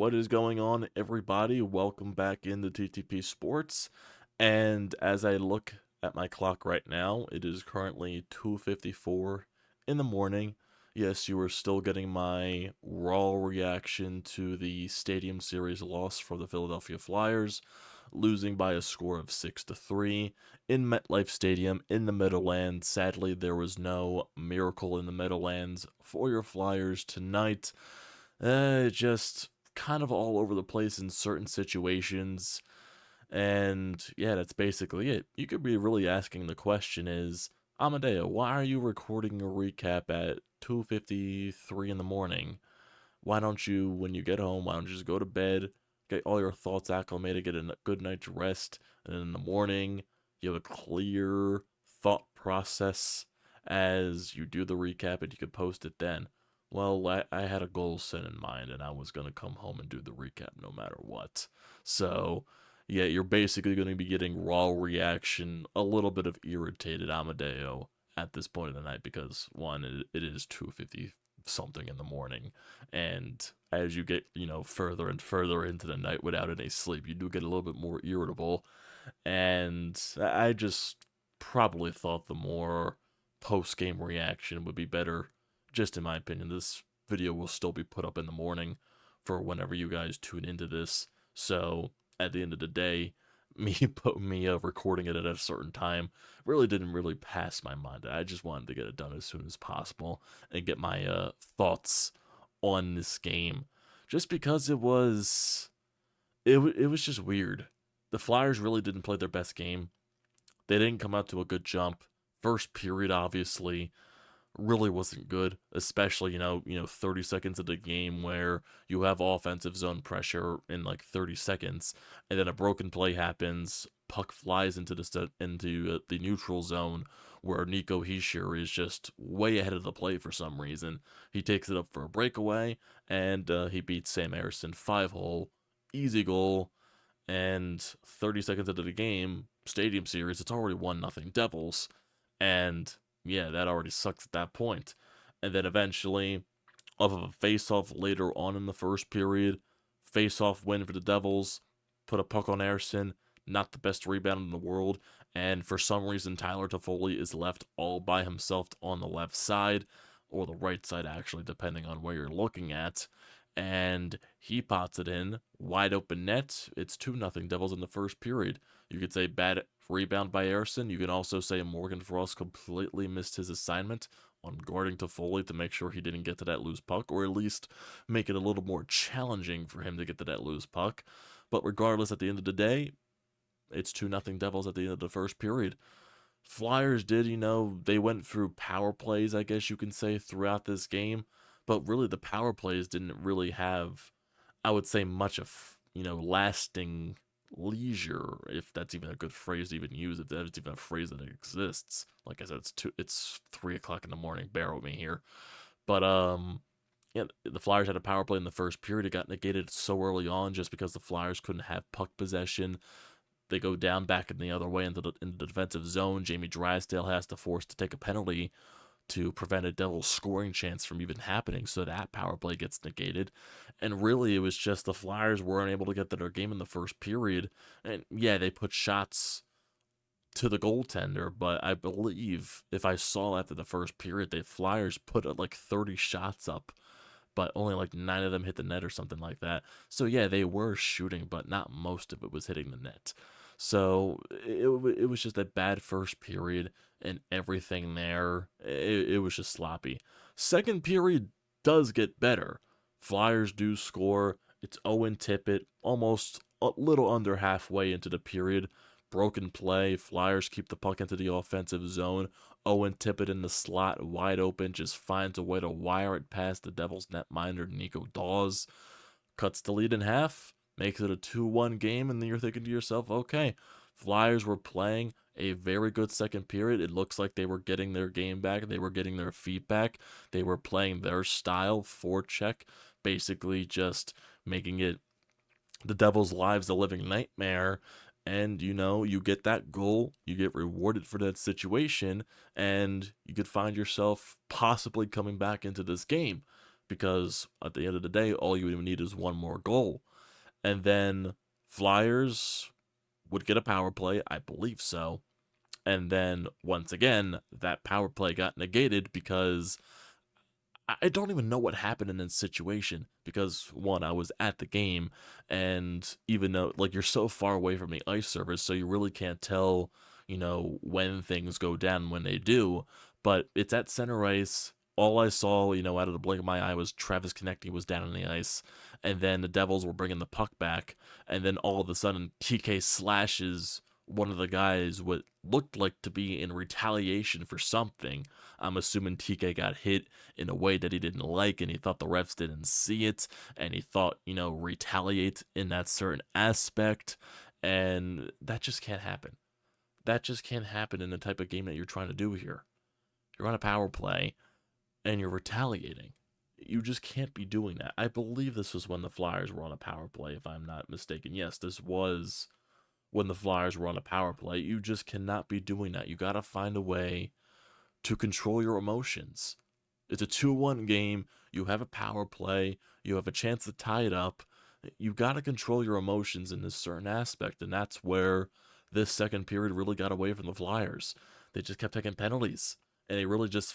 What is going on, everybody? Welcome back into TTP Sports. And as I look at my clock right now, it is currently 2:54 in the morning. Yes, you are still getting my raw reaction to the Stadium Series loss for the Philadelphia Flyers, losing by a score of 6-3 in MetLife Stadium in the Meadowlands. Sadly, there was no miracle in the Meadowlands for your Flyers tonight. Just kind of all over the place in certain situations. And yeah, that's basically it. You could be really asking the question is, Amadeo, why are you recording a recap at 2:53 in the morning? Why don't you, when you get home, why don't you just go to bed, get all your thoughts acclimated, get a good night's rest, and then in the morning, you have a clear thought process as you do the recap and you could post it then. Well, I had a goal set in mind and I was going to come home and do the recap no matter what. So, yeah, you're basically going to be getting raw reaction, a little bit of irritated Amadeo at this point of the night because, one, it is 2:50 something in the morning, and as you get further and further into the night without any sleep, you do get a little bit more irritable. And I just probably thought the more post game reaction would be better, just in my opinion. This video will still be put up in the morning for whenever you guys tune into this, so at the end of the day, me recording it at a certain time really didn't really pass my mind. I just wanted to get it done as soon as possible and get my thoughts on this game, just because it was just weird. The Flyers really didn't play their best game. They didn't come out to a good jump. First period, obviously, really wasn't good, especially 30 seconds of the game where you have offensive zone pressure in like 30 seconds, and then a broken play happens, puck flies into the neutral zone where Nico Hischier is just way ahead of the play for some reason. He takes it up for a breakaway, and he beats Sam Ersson 5-hole, easy goal, and 30 seconds into the game, Stadium Series, it's already 1-0 Devils, and yeah, that already sucks at that point. And then eventually, off of a face-off later on in the first period, face-off win for the Devils, put a puck on Ersson, not the best rebound in the world, and for some reason Tyler Toffoli is left all by himself on the left side, or the right side actually, depending on where you're looking at, and he pots it in, wide open net. It's 2-0 Devils in the first period. You could say bad rebound by Ersson. You can also say Morgan Frost completely missed his assignment on guarding Toffoli to make sure he didn't get to that loose puck, or at least make it a little more challenging for him to get to that loose puck. But regardless, at the end of the day, it's 2-0 Devils at the end of the first period. Flyers did, they went through power plays, I guess you can say, throughout this game, but really the power plays didn't really have, I would say, much of, lasting leisure, if that's even a good phrase to even use, if that's even a phrase that exists. Like I said, it's 3 o'clock in the morning, bear with me here. But yeah, the Flyers had a power play in the first period. It got negated so early on just because the Flyers couldn't have puck possession. They go down back in the other way into the defensive zone. Jamie Drysdale has to force to take a penalty to prevent a Devils scoring chance from even happening, so that power play gets negated. And really, it was just the Flyers weren't able to get to their game in the first period. And yeah, they put shots to the goaltender, but I believe if I saw after the first period, the Flyers put like 30 shots up, but only like 9 of them hit the net or something like that. So yeah, they were shooting, but not most of it was hitting the net. So it was just a bad first period, and everything there, it was just sloppy. Second period does get better. Flyers do score. It's Owen Tippett, almost a little under halfway into the period. Broken play. Flyers keep the puck into the offensive zone. Owen Tippett in the slot, wide open, just finds a way to wire it past the Devils netminder Nico Dawes. Cuts the lead in half, makes it a 2-1 game, and then you're thinking to yourself, okay, Flyers were playing a very good second period. It looks like they were getting their game back. They were getting their feet back. They were playing their style, forecheck, basically just making it the Devils' lives a living nightmare. And you get that goal, you get rewarded for that situation, and you could find yourself possibly coming back into this game. because at the end of the day, all you need is one more goal. And then Flyers would get a power play, I believe so. And then once again, that power play got negated because I don't even know what happened in this situation because one, I was at the game, and even though like you're so far away from the ice surface, so you really can't tell, when things go down when they do. But it's at center ice. All I saw, out of the blink of my eye was Travis Konecny was down on the ice, and then the Devils were bringing the puck back, and then all of a sudden TK slashes one of the guys what looked like to be in retaliation for something. I'm assuming TK got hit in a way that he didn't like and he thought the refs didn't see it and he thought, retaliate in that certain aspect. And that just can't happen. That just can't happen in the type of game that you're trying to do here. You're on a power play and you're retaliating. You just can't be doing that. I believe this was when the Flyers were on a power play, if I'm not mistaken. Yes, this was when the Flyers were on a power play. You just cannot be doing that. You got to find a way to control your emotions. It's a 2-1 game. You have a power play. You have a chance to tie it up. You got to control your emotions in this certain aspect, and that's where this second period really got away from the Flyers. They just kept taking penalties, and they really just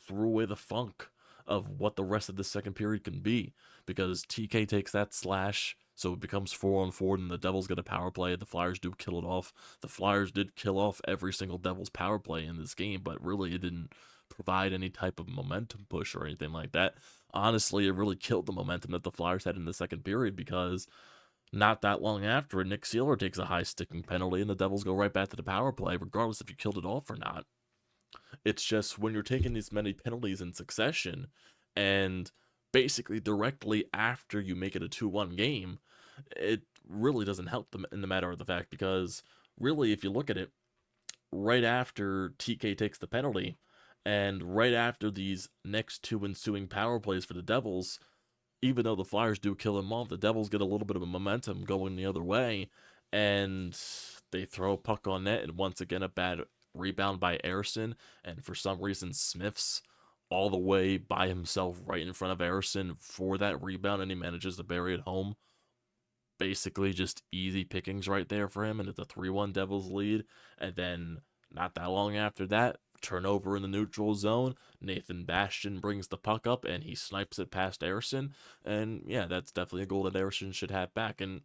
threw away the funk of what the rest of the second period can be because TK takes that slash. So it becomes 4-on-4, and the Devils get a power play. The Flyers do kill it off. The Flyers did kill off every single Devils power play in this game, but really it didn't provide any type of momentum push or anything like that. Honestly, it really killed the momentum that the Flyers had in the second period because not that long after, Nick Seeler takes a high sticking penalty, and the Devils go right back to the power play, regardless if you killed it off or not. It's just when you're taking these many penalties in succession and basically directly after you make it a 2-1 game, it really doesn't help them in the matter of the fact because really, if you look at it, right after TK takes the penalty and right after these next two ensuing power plays for the Devils, even though the Flyers do kill him off, the Devils get a little bit of a momentum going the other way, and they throw a puck on net, and once again a bad rebound by Ersson, and for some reason Smith's all the way by himself right in front of Ersson for that rebound, and he manages to bury it home. Basically just easy pickings right there for him, and it's a 3-1 Devils lead, and then not that long after that, turnover in the neutral zone. Nathan Bastian brings the puck up and he snipes it past Ersson. And yeah, that's definitely a goal that Ersson should have back. And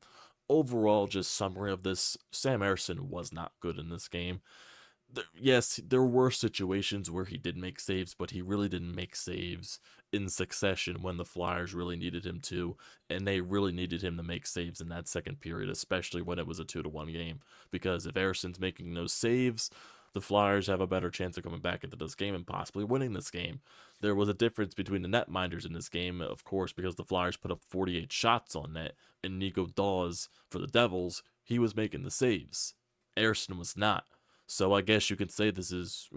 overall, just summary of this, Sam Ersson was not good in this game. Yes, there were situations where he did make saves, but he really didn't make saves in succession when the Flyers really needed him to, and they really needed him to make saves in that second period, especially when it was a 2-1 game. Because if Ersson's making those saves, the Flyers have a better chance of coming back into this game and possibly winning this game. There was a difference between the netminders in this game, of course, because the Flyers put up 48 shots on net, and Nico Dawes for the Devils, he was making the saves. Ersson was not. So I guess you could say this is,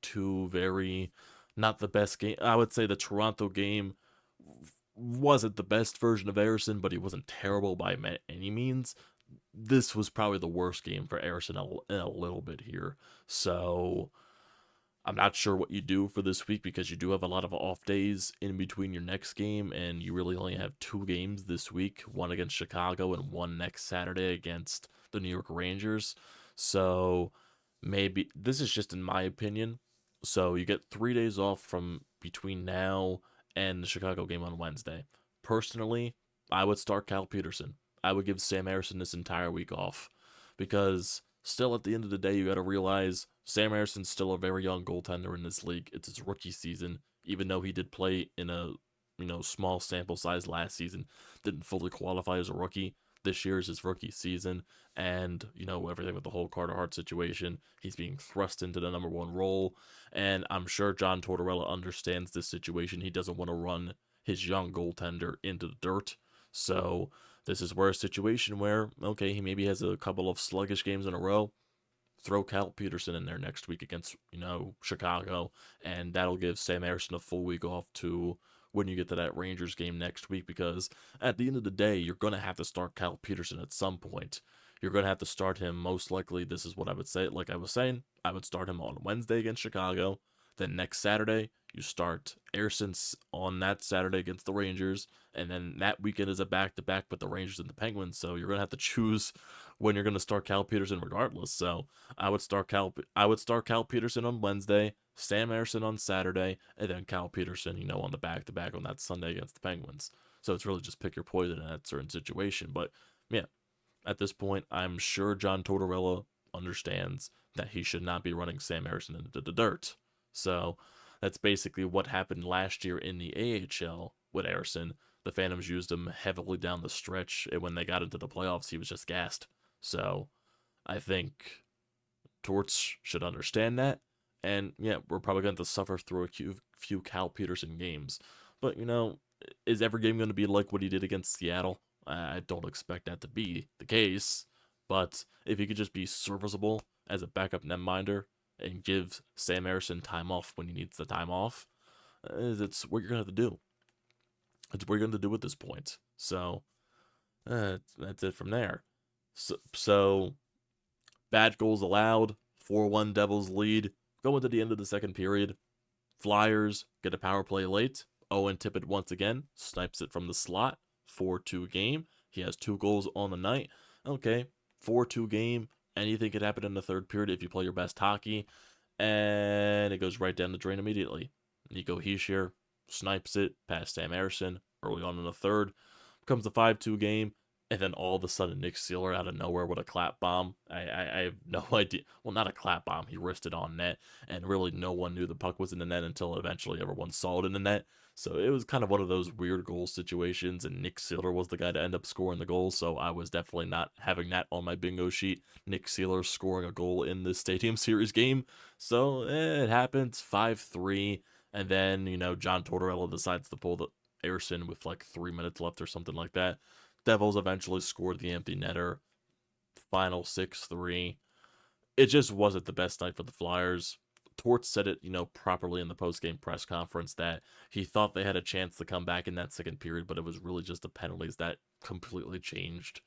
two very not the best game. I would say the Toronto game wasn't the best version of Ersson, but he wasn't terrible by any means. This was probably the worst game for Ersson in a little bit here. So I'm not sure what you do for this week because you do have a lot of off days in between your next game, and you really only have 2 games this week, one against Chicago and one next Saturday against the New York Rangers. So maybe this is just in my opinion. So you get 3 days off from between now and the Chicago game on Wednesday. Personally, I would start Cal Peterson. I would give Sam Ersson this entire week off because still at the end of the day, you got to realize Sam Erson's still a very young goaltender in this league. It's his rookie season, even though he did play in a small sample size last season, didn't fully qualify as a rookie. This year is his rookie season, and everything with the whole Carter Hart situation, he's being thrust into the #1 role, and I'm sure John Tortorella understands this situation. He doesn't want to run his young goaltender into the dirt, so this is where a situation where, okay, he maybe has a couple of sluggish games in a row. Throw Cal Peterson in there next week against, Chicago, and that'll give Sam Ersson a full week off to when you get to that Rangers game next week, because at the end of the day, you're going to have to start Cal Peterson at some point. You're going to have to start him most likely. This is what I would say. Like I was saying, I would start him on Wednesday against Chicago. Then next Saturday, you start Ayrton on that Saturday against the Rangers, and then that weekend is a back-to-back with the Rangers and the Penguins. So you're gonna have to choose when you're gonna start Cal Peterson, regardless. So I would start Cal Peterson on Wednesday, Sam Ersson on Saturday, and then Cal Peterson, on the back-to-back on that Sunday against the Penguins. So it's really just pick your poison in that certain situation. But yeah, at this point, I'm sure John Tortorella understands that he should not be running Sam Ersson into the dirt. So that's basically what happened last year in the AHL with Ersson. The Phantoms used him heavily down the stretch, and when they got into the playoffs, he was just gassed. So I think Torts should understand that. And yeah, we're probably going to suffer through a few Cal Peterson games. But, is every game going to be like what he did against Seattle? I don't expect that to be the case. But if he could just be serviceable as a backup netminder and give Sam Ersson time off when he needs the time off, it's what you're going to have to do. It's what you're going to do at this point. So that's it from there. So bad goals allowed, 4-1 Devils lead. Going to the end of the second period. Flyers get a power play late. Owen Tippett once again snipes it from the slot. 4-2 game. He has 2 goals on the night. Okay, 4-2 game. Anything could happen in the third period if you play your best hockey. And it goes right down the drain immediately. Nico Hischier snipes it past Sam Ersson early on in the third. Comes the 5-2 game. And then all of a sudden, Nick Seeler out of nowhere with a clap bomb. I have no idea. Well, not a clap bomb. He wristed on net. And really, no one knew the puck was in the net until eventually everyone saw it in the net. So it was kind of one of those weird goal situations. And Nick Seeler was the guy to end up scoring the goal. So I was definitely not having that on my bingo sheet. Nick Seeler scoring a goal in this Stadium Series game. So it happens. 5-3. And then, John Tortorella decides to pull the Ersson with like 3 minutes left or something like that. Devils eventually scored the empty netter. Final 6-3. It just wasn't the best night for the Flyers. Torts said it, properly in the post-game press conference that he thought they had a chance to come back in that second period, but it was really just the penalties that completely changed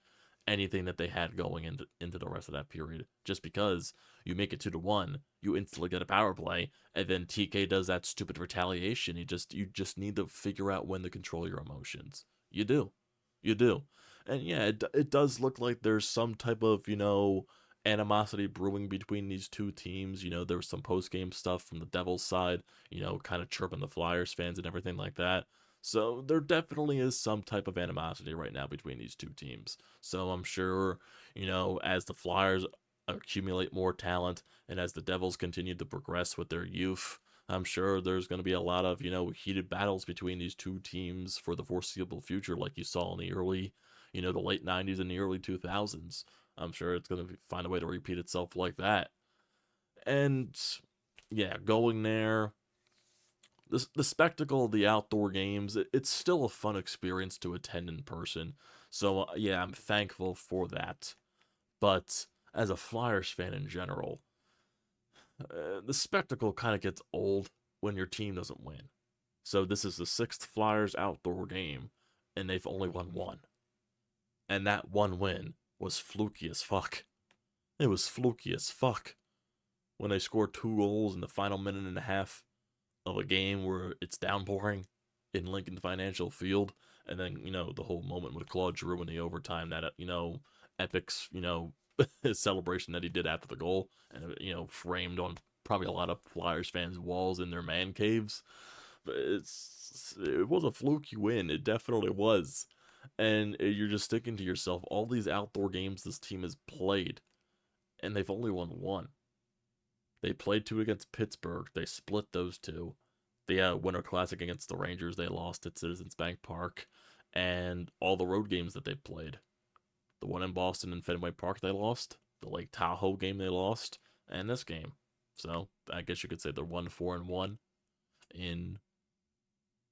anything that they had going into the rest of that period. Just because you make it 2-1, you instantly get a power play, and then TK does that stupid retaliation. You just need to figure out when to control your emotions. You do. You do. And yeah, it does look like there's some type of, animosity brewing between these two teams. There was some post-game stuff from the Devils side, kind of chirping the Flyers fans and everything like that. So there definitely is some type of animosity right now between these two teams. So I'm sure, as the Flyers accumulate more talent and as the Devils continue to progress with their youth, I'm sure there's going to be a lot of, heated battles between these two teams for the foreseeable future, like you saw in the early, the late 90s and the early 2000s. I'm sure it's going to find a way to repeat itself like that. And yeah, going there, the spectacle of the outdoor games, it's still a fun experience to attend in person. So yeah, I'm thankful for that. But as a Flyers fan in general, the spectacle kind of gets old when your team doesn't win. So this is the 6th Flyers outdoor game, and they've only won 1. And that one win was fluky as fuck. It was fluky as fuck. When they scored 2 goals in the final minute and a half of a game where it's downpouring in Lincoln Financial Field, and then, the whole moment with Claude Giroux in the overtime, that, Epic's, his celebration that he did after the goal, and, framed on probably a lot of Flyers fans' walls in their man caves. But it was a fluky win. It definitely was. And you're just thinking to yourself, all these outdoor games this team has played, and they've only won 1. They played 2 against Pittsburgh. They split those 2. The Winter Classic against the Rangers, they lost at Citizens Bank Park. And all the road games that they played. The one in Boston and Fenway Park, they lost. The Lake Tahoe game, they lost. And this game. So, I guess you could say they're 1-4-1 in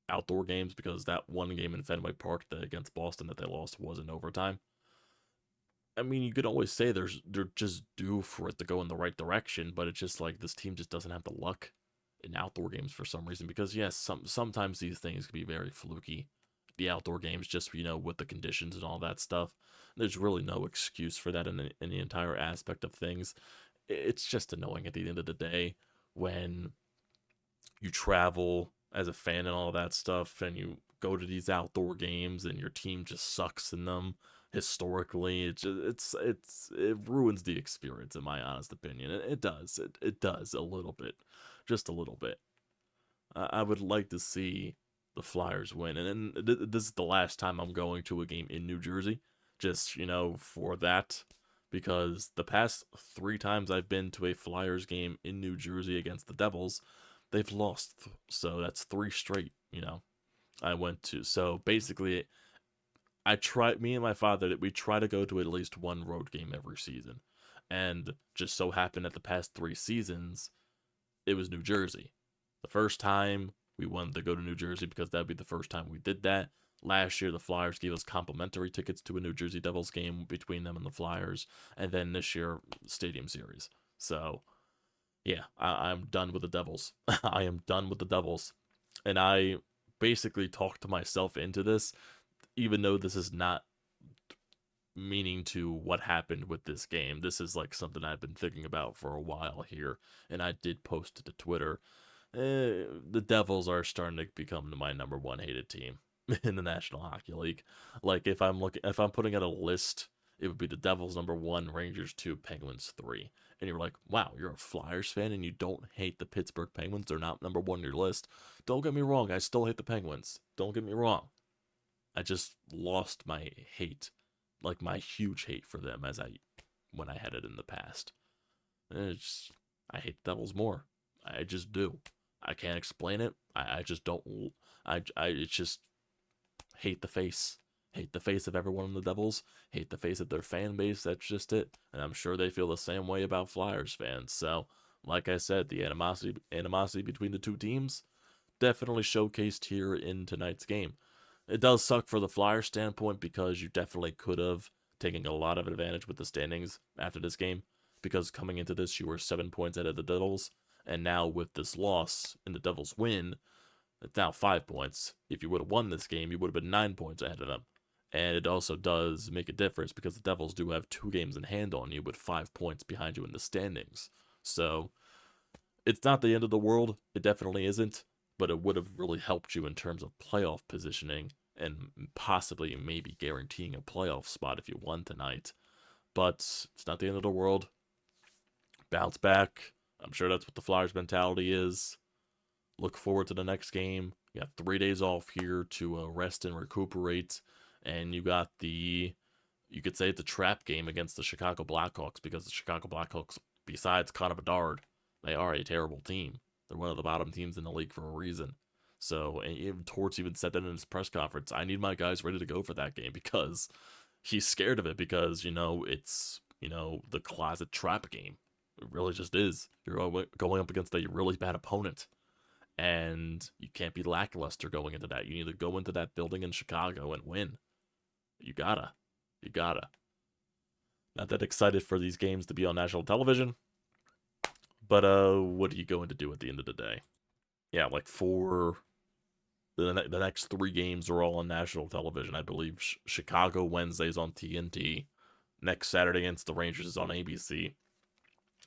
outdoor games, because that one game in Fenway Park against Boston that they lost was in overtime. I mean, you could always say they're just due for it to go in the right direction, but it's just like this team just doesn't have the luck in outdoor games for some reason. Because yes, sometimes these things can be very fluky. The outdoor games, just with the conditions and all that stuff. There's really no excuse for that in the entire aspect of things. It's just annoying at the end of the day when you travel as a fan and all that stuff, and you go to these outdoor games, and your team just sucks in them. Historically, it ruins the experience, in my honest opinion. It does. It does a little bit, just a little bit. I would like to see the Flyers win, and this is the last time I'm going to a game in New Jersey, just for that, because the past 3 times I've been to a Flyers game in New Jersey against the Devils, they've lost. So that's 3 straight. I went to. So basically, me and my father, we try to go to at least one road game every season, and just so happened that the past 3 seasons it was New Jersey. The first time we wanted to go to New Jersey because that'd be the first time we did that. Last year, the Flyers gave us complimentary tickets to a New Jersey Devils game between them and the Flyers, and then this year, Stadium Series. So, yeah, I'm done with the Devils. I am done with the Devils. And I basically talked myself into this, even though this is not meaning to what happened with this game. This is like something I've been thinking about for a while here, and I did post it to Twitter. The Devils are starting to become my number one hated team in the National Hockey League. Like if I'm putting out a list, it would be the Devils number 1, Rangers 2, Penguins 3. And you're like, wow, you're a Flyers fan and you don't hate the Pittsburgh Penguins. They're not number 1 on your list. Don't get me wrong, I still hate the Penguins. Don't get me wrong. I just lost my hate, like my huge hate for them when I had it in the past. I hate the Devils more. I just do. I can't explain it. I just don't. It's just hate the face. Hate the face of everyone in the Devils. Hate the face of their fan base. That's just it. And I'm sure they feel the same way about Flyers fans. So, like I said, the animosity between the two teams definitely showcased here in tonight's game. It does suck for the Flyers standpoint because you definitely could have taken a lot of advantage with the standings after this game, because coming into this you were 7 points ahead of the Devils, and now with this loss and the Devils win, it's now 5 points. If you would have won this game, you would have been 9 points ahead of them. And it also does make a difference because the Devils do have 2 games in hand on you with 5 points behind you in the standings. So it's not the end of the world. It definitely isn't. But it would have really helped you in terms of playoff positioning and possibly maybe guaranteeing a playoff spot if you won tonight. But it's not the end of the world. Bounce back. I'm sure that's what the Flyers mentality is. Look forward to the next game. You got 3 days off here to rest and recuperate. And you got you could say it's a trap game against the Chicago Blackhawks, because the Chicago Blackhawks, besides Connor Bedard, they are a terrible team. They're one of the bottom teams in the league for a reason. So, and even Torts even said that in his press conference. I need my guys ready to go for that game because he's scared of it, because, it's, the closet trap game. It really just is. You're going up against a really bad opponent, and you can't be lackluster going into that. You need to go into that building in Chicago and win. You gotta. You gotta. Not that excited for these games to be on national television, but what are you going to do at the end of the day? Yeah, like the next 3 games are all on national television. I believe Chicago Wednesday's on TNT. Next Saturday against the Rangers is on ABC.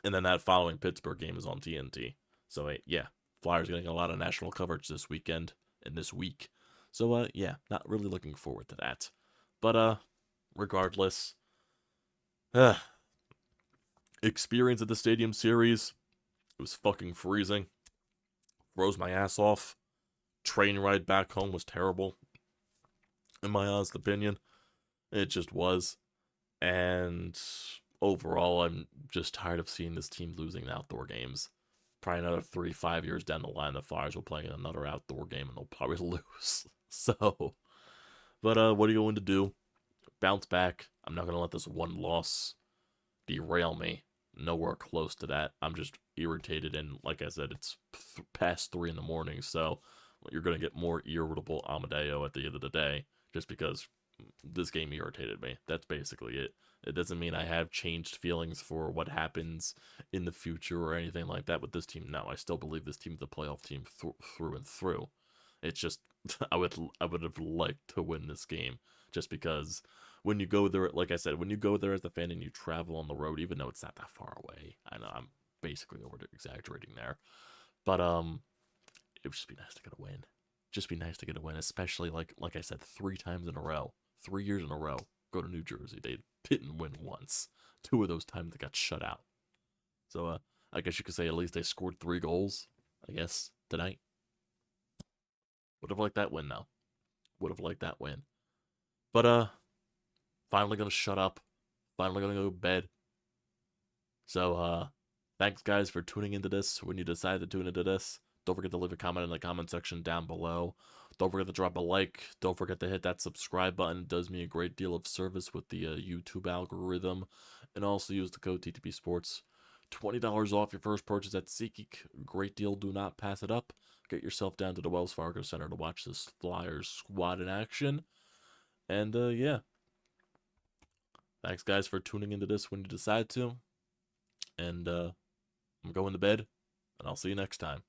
And then that following Pittsburgh game is on TNT. So, yeah, Flyers getting a lot of national coverage this weekend and this week. So, yeah, not really looking forward to that. But, regardless, experience at the Stadium Series, it was fucking freezing. Froze my ass off. Train ride back home was terrible, in my honest opinion. It just was. And overall, I'm just tired of seeing this team losing outdoor games. Probably another 3-5 years down the line, the Flyers will play another outdoor game and they'll probably lose. So, but what are you going to do? Bounce back. I'm not going to let this one loss derail me. Nowhere close to that. I'm just irritated, and like I said, it's past 3 in the morning, so you're going to get more irritable Amadeo at the end of the day, just because this game irritated me. That's basically it. It doesn't mean I have changed feelings for what happens in the future or anything like that with this team. No, I still believe this team is a playoff team through and through. It's just I would have liked to win this game, just because when you go there, like I said, when you go there as a fan and you travel on the road, even though it's not that far away, I know I'm basically over exaggerating there, but it would just be nice to get a win. Just be nice to get a win, especially like I said, 3 times in a row, 3 years in a row. Go to New Jersey, they didn't win once. 2 of those times they got shut out. So I guess you could say at least they scored 3 goals. I guess tonight. Would have liked that win now. Would have liked that win. But finally gonna shut up. Finally gonna go to bed. So thanks guys for tuning into this. When you decide to tune into this, don't forget to leave a comment in the comment section down below. Don't forget to drop a like. Don't forget to hit that subscribe button. It does me a great deal of service with the YouTube algorithm. And also use the code TTPSPORTS. $20 off your first purchase at SEATGEEK. Great deal. Do not pass it up. Get yourself down to the Wells Fargo Center to watch this Flyers squad in action. And yeah. Thanks guys for tuning into this when you decide to. And I'm going to bed. And I'll see you next time.